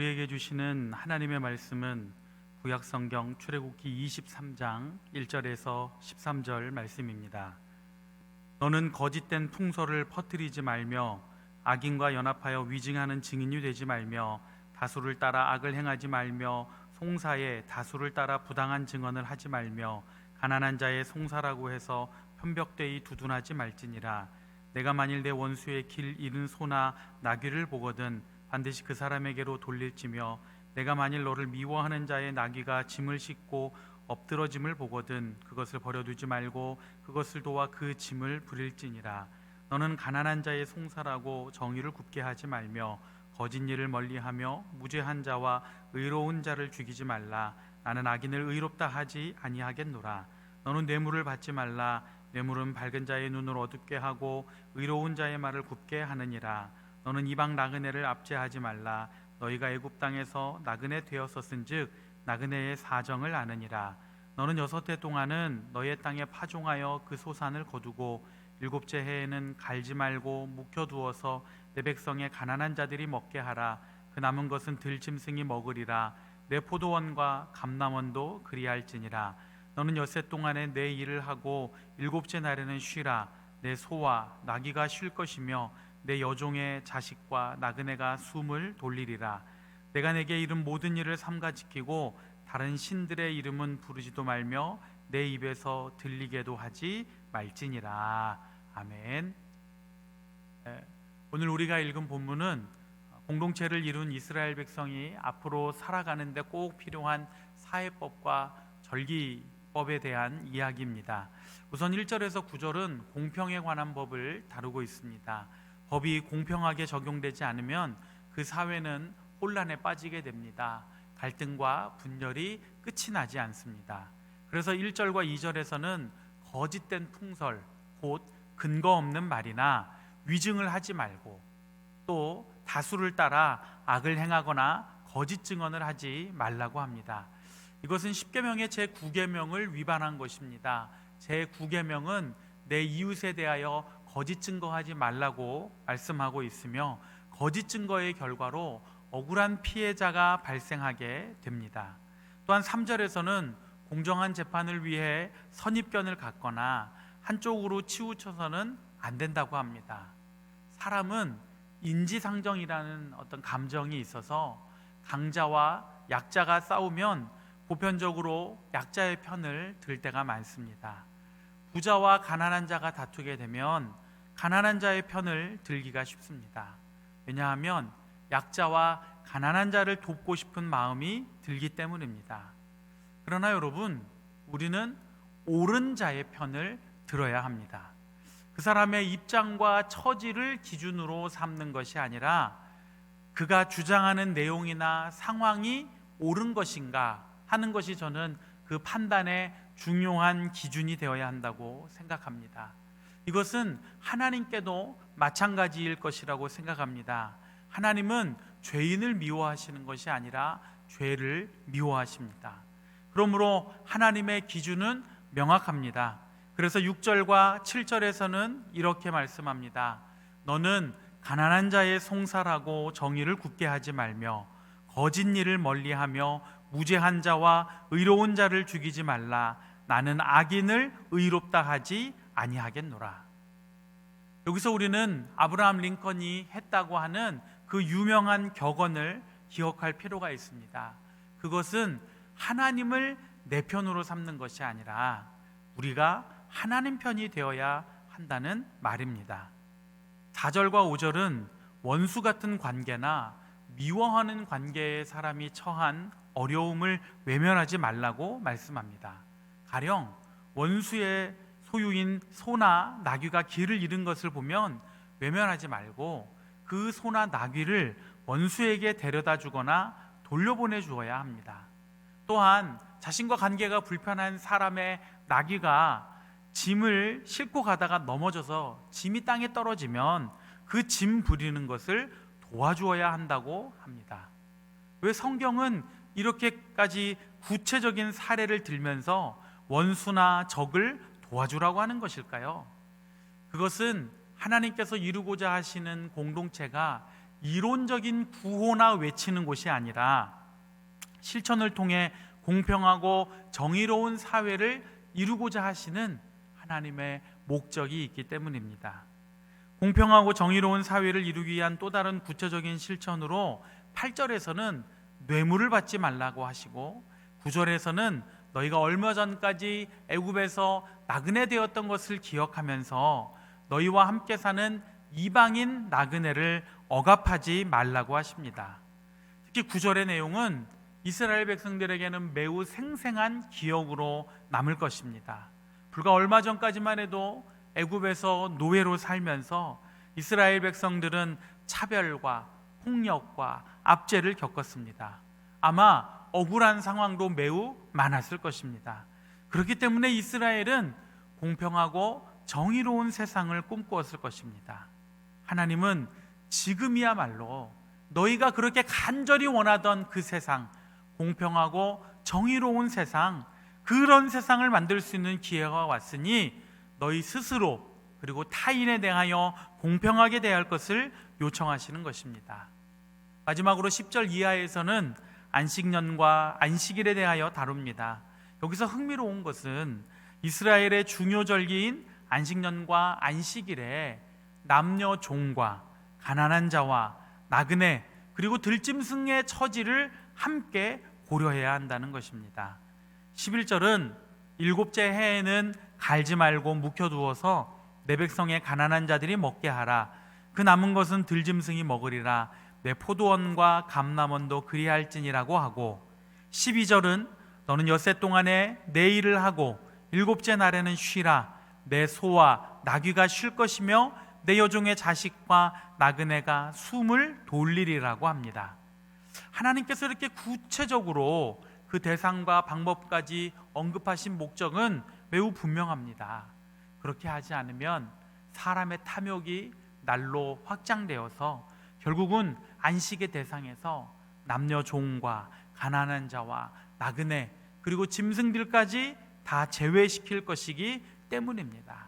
우리에게 주시는 하나님의 말씀은 구약성경 출애굽기 23장 1절에서 13절 말씀입니다. 너는 거짓된 풍설을 퍼뜨리지 말며 악인과 연합하여 위증하는 증인이 되지 말며 다수를 따라 악을 행하지 말며 송사에 다수를 따라 부당한 증언을 하지 말며 가난한 자의 송사라고 해서 편벽되이 두둔하지 말지니라. 내가 만일 내 원수의 길 잃은 소나 나귀를 보거든 반드시 그 사람에게로 돌릴지며 내가 만일 너를 미워하는 자의 나귀가 짐을 싣고 엎드러짐을 보거든 그것을 버려두지 말고 그것을 도와 그 짐을 부릴지니라. 너는 가난한 자의 송사라고 정의를 굽게 하지 말며 거짓 일을 멀리하며 무죄한 자와 의로운 자를 죽이지 말라. 나는 악인을 의롭다 하지 아니하겠노라. 너는 뇌물을 받지 말라. 뇌물은 밝은 자의 눈을 어둡게 하고 의로운 자의 말을 굽게 하느니라. 너는 이방 나그네를 압제하지 말라. 너희가 애굽 땅에서 나그네 되었었은즉 나그네의 사정을 아느니라. 너는 6해 동안은 너의 땅에 파종하여 그 소산을 거두고 7째 해에는 갈지 말고 묵혀두어서 내 백성의 가난한 자들이 먹게 하라. 그 남은 것은 들짐승이 먹으리라. 내 포도원과 감람원도 그리할지니라. 너는 6해 동안에 내 일을 하고 7째 날에는 쉬라. 내 소와 나귀가 쉴 것이며 내 여종의 자식과 나그네가 숨을 돌리리라. 내가 내게 이른 모든 일을 삼가 지키고 다른 신들의 이름은 부르지도 말며 내 입에서 들리게도 하지 말지니라. 아멘. 오늘 우리가 읽은 본문은 공동체를 이룬 이스라엘 백성이 앞으로 살아가는데 꼭 필요한 사회법과 절기법에 대한 이야기입니다. 우선 1절에서 9절은 공평에 관한 법을 다루고 있습니다. 법이 공평하게 적용되지 않으면 그 사회는 혼란에 빠지게 됩니다. 갈등과 분열이 끝이 나지 않습니다. 그래서 1절과 2절에서는 거짓된 풍설, 곧 근거 없는 말이나 위증을 하지 말고 또 다수를 따라 악을 행하거나 거짓 증언을 하지 말라고 합니다. 이것은 십계명의 제9계명을 위반한 것입니다. 제9계명은 내 이웃에 대하여 거짓 증거하지 말라고 말씀하고 있으며 거짓 증거의 결과로 억울한 피해자가 발생하게 됩니다. 또한 3절에서는 공정한 재판을 위해 선입견을 갖거나 한쪽으로 치우쳐서는 안 된다고 합니다. 사람은 인지상정이라는 어떤 감정이 있어서 강자와 약자가 싸우면 보편적으로 약자의 편을 들 때가 많습니다. 부자와 가난한 자가 다투게 되면 가난한 자의 편을 들기가 쉽습니다. 왜냐하면 약자와 가난한 자를 돕고 싶은 마음이 들기 때문입니다. 그러나 여러분, 우리는 옳은 자의 편을 들어야 합니다. 그 사람의 입장과 처지를 기준으로 삼는 것이 아니라 그가 주장하는 내용이나 상황이 옳은 것인가 하는 것이 저는 그 판단의 중요한 기준이 되어야 한다고 생각합니다. 이것은 하나님께도 마찬가지일 것이라고 생각합니다. 하나님은 죄인을 미워하시는 것이 아니라 죄를 미워하십니다. 그러므로 하나님의 기준은 명확합니다. 그래서 6절과 7절에서는 이렇게 말씀합니다. 너는 가난한 자의 송사라고 정의를 굽게 하지 말며 거짓 일을 멀리하며 무죄한 자와 의로운 자를 죽이지 말라. 나는 악인을 의롭다 하지 아니하겠노라. 여기서 우리는 아브라함 링컨이 했다고 하는 그 유명한 격언을 기억할 필요가 있습니다. 그것은 하나님을 내 편으로 삼는 것이 아니라 우리가 하나님 편이 되어야 한다는 말입니다. 4절과 5절은 원수 같은 관계나 미워하는 관계의 사람이 처한 어려움을 외면하지 말라고 말씀합니다. 가령 원수의 소유인 소나 나귀가 길을 잃은 것을 보면 외면하지 말고 그 소나 나귀를 원수에게 데려다 주거나 돌려보내 주어야 합니다. 또한 자신과 관계가 불편한 사람의 나귀가 짐을 싣고 가다가 넘어져서 짐이 땅에 떨어지면 그 짐 부리는 것을 도와주어야 한다고 합니다. 왜 성경은 이렇게까지 구체적인 사례를 들면서 원수나 적을 도와주라고 하는 것일까요? 그것은 하나님께서 이루고자 하시는 공동체가 이론적인 구호나 외치는 곳이 아니라 실천을 통해 공평하고 정의로운 사회를 이루고자 하시는 하나님의 목적이 있기 때문입니다. 공평하고 정의로운 사회를 이루기 위한 또 다른 구체적인 실천으로 8절에서는 뇌물을 받지 말라고 하시고 9절에서는 너희가 얼마 전까지 애굽에서 나그네 되었던 것을 기억하면서 너희와 함께 사는 이방인 나그네를 억압하지 말라고 하십니다. 특히 9절의 내용은 이스라엘 백성들에게는 매우 생생한 기억으로 남을 것입니다. 불과 얼마 전까지만 해도 애굽에서 노예로 살면서 이스라엘 백성들은 차별과 폭력과 압제를 겪었습니다. 아마 억울한 상황도 매우 많았을 것입니다. 그렇기 때문에 이스라엘은 공평하고 정의로운 세상을 꿈꾸었을 것입니다. 하나님은 지금이야말로 너희가 그렇게 간절히 원하던 그 세상, 공평하고 정의로운 세상, 그런 세상을 만들 수 있는 기회가 왔으니 너희 스스로 그리고 타인에 대하여 공평하게 대할 것을 요청하시는 것입니다. 마지막으로 10절 이하에서는 안식년과 안식일에 대하여 다룹니다. 여기서 흥미로운 것은 이스라엘의 중요 절기인 안식년과 안식일에 남녀 종과 가난한 자와 나그네 그리고 들짐승의 처지를 함께 고려해야 한다는 것입니다. 11절은 일곱째 해에는 갈지 말고 묵혀두어서 내 백성의 가난한 자들이 먹게 하라. 그 남은 것은 들짐승이 먹으리라. 내 포도원과 감람원도 그리할지니라고 하고 12절은 너는 엿새 동안에 내 일을 하고 일곱째 날에는 쉬라. 내 소와 나귀가 쉴 것이며 내 여종의 자식과 나그네가 숨을 돌리리라고 합니다. 하나님께서 이렇게 구체적으로 그 대상과 방법까지 언급하신 목적은 매우 분명합니다. 그렇게 하지 않으면 사람의 탐욕이 날로 확장되어서 결국은 안식의 대상에서 남녀 종과 가난한 자와 나그네 그리고 짐승들까지 다 제외시킬 것이기 때문입니다.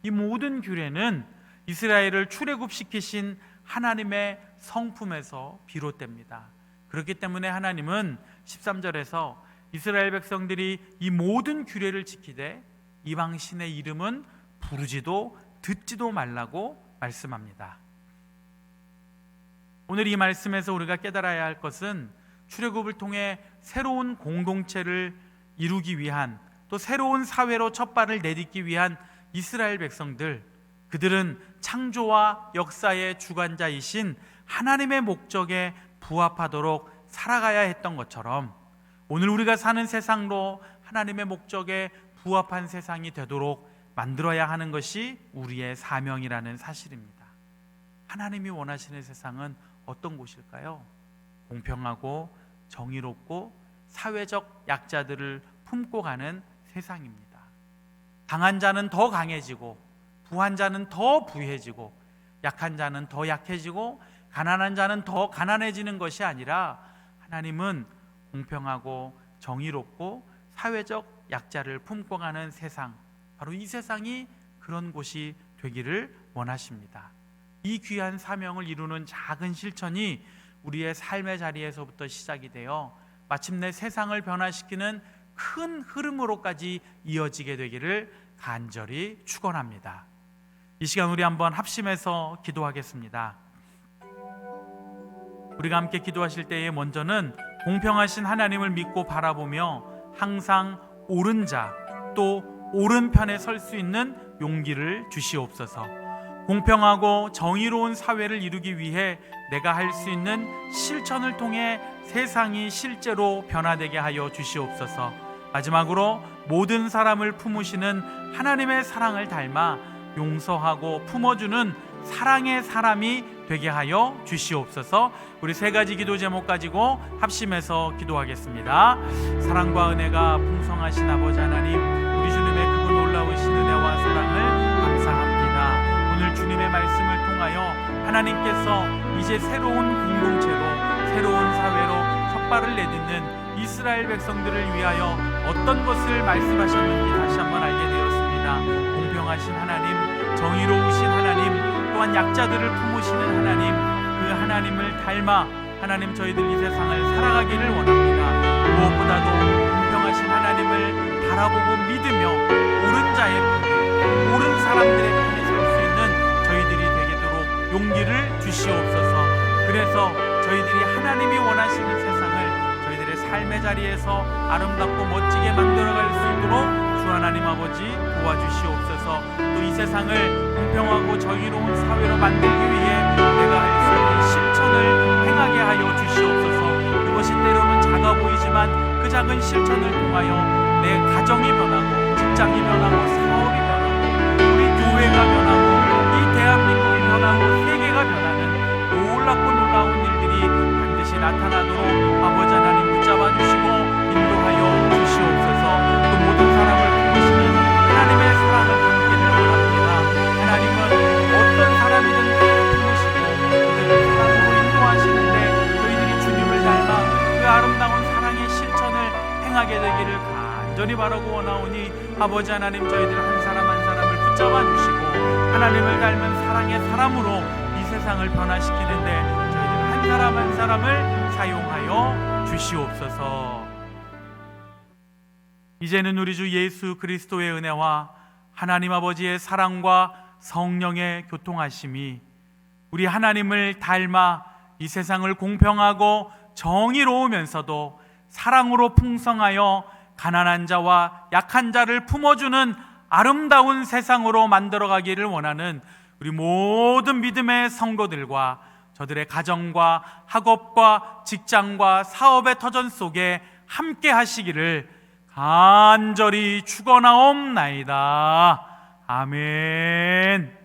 이 모든 규례는 이스라엘을 출애굽시키신 하나님의 성품에서 비롯됩니다. 그렇기 때문에 하나님은 13절에서 이스라엘 백성들이 이 모든 규례를 지키되 이방 신의 이름은 부르지도 듣지도 말라고 말씀합니다. 오늘 이 말씀에서 우리가 깨달아야 할 것은 출애굽을 통해 새로운 공동체를 이루기 위한 또 새로운 사회로 첫발을 내딛기 위한 이스라엘 백성들, 그들은 창조와 역사의 주관자이신 하나님의 목적에 부합하도록 살아가야 했던 것처럼 오늘 우리가 사는 세상도 하나님의 목적에 부합한 세상이 되도록 만들어야 하는 것이 우리의 사명이라는 사실입니다. 하나님이 원하시는 세상은 어떤 곳일까요? 공평하고 정의롭고 사회적 약자들을 품고 가는 세상입니다. 강한 자는 더 강해지고 부한 자는 더 부해지고 약한 자는 더 약해지고 가난한 자는 더 가난해지는 것이 아니라 하나님은 공평하고 정의롭고 사회적 약자를 품고 가는 세상, 바로 이 세상이 그런 곳이 되기를 원하십니다. 이 귀한 사명을 이루는 작은 실천이 우리의 삶의 자리에서부터 시작이 되어 마침내 세상을 변화시키는 큰 흐름으로까지 이어지게 되기를 간절히 축원합니다. 이 시간 우리 한번 합심해서 기도하겠습니다. 우리가 함께 기도하실 때에 먼저는 공평하신 하나님을 믿고 바라보며 항상 옳은 자 또 옳은 편에 설 수 있는 용기를 주시옵소서. 공평하고 정의로운 사회를 이루기 위해 내가 할 수 있는 실천을 통해 세상이 실제로 변화되게 하여 주시옵소서. 마지막으로 모든 사람을 품으시는 하나님의 사랑을 닮아 용서하고 품어주는 사랑의 사람이 되게 하여 주시옵소서. 우리 세 가지 기도 제목 가지고 합심해서 기도하겠습니다. 사랑과 은혜가 풍성하신 아버지 하나님, 우리 주님의 크고 놀라우신 은혜와 사랑을 감사합니다. 오늘 주님의 말씀을 통하여 하나님께서 이제 새로운 공동체로 새로운 사회로 첫발을 내딛는 이스라엘 백성들을 위하여 어떤 것을 말씀하셨는지 다시 한번 알게 되었습니다. 공평하신 하나님, 정의로우신 하나님, 또한 약자들을 품으시는 하나님, 그 하나님 하나님을 닮아 하나님 저희들 이 세상을 살아가기를 원합니다. 무엇보다도 공평하신 하나님을 바라보고 믿으며 옳은 자의 편에, 옳은 사람들의 편에 설 수 있는 저희들이 되도록 용기를 주시옵소서. 그래서 저희들이 하나님이 원하시는 세상을 저희들의 삶의 자리에서 아름답고 멋지게 만들어갈 수 있도록 주 하나님 아버지 도와주시옵소서. 또 이 세상을 공평하고 정의로운 사회로 만들기 위해 내가 할 수 있는 실천을 행하게 하여 주시옵소서. 그것이 때로는 작아 보이지만 그 작은 실천을 통하여 내 가정이 변하고, 직장이 변하고, 사업이 변하고, 우리 교회가 변하고, 이 대한민국이 변하고, 세계가 변하는 놀랍고 놀라운 일들이 반드시 나타나도록 아버지 하나님 붙잡아 주시고 인도하여 주시옵소서. 또 모든 사람을 부르시는 하나님의 사랑을 담기를 원합니다. 하나님은 어떤 사람이든 부르시고 그들을 사랑으로 인도하시는데 저희들이 주님을 닮아 그 아름다운 사랑의 실천을 행하게 되기를 간절히 바라고 원하오니 아버지 하나님 저희들 한 사람 한 사람을 붙잡아 주시고 하나님을 닮은 사랑의 사람으로 이 세상을 변화시키는데 저희들 한 사람 한 사람을 사용하여 주시옵소서. 이제는 우리 주 예수 그리스도의 은혜와 하나님 아버지의 사랑과 성령의 교통하심이 우리 하나님을 닮아 이 세상을 공평하고 정의로우면서도 사랑으로 풍성하여 가난한 자와 약한 자를 품어주는 아름다운 세상으로 만들어가기를 원하는 우리 모든 믿음의 성도들과 저들의 가정과 학업과 직장과 사업의 터전 속에 함께 하시기를 간절히 축원하옵나이다. 아멘.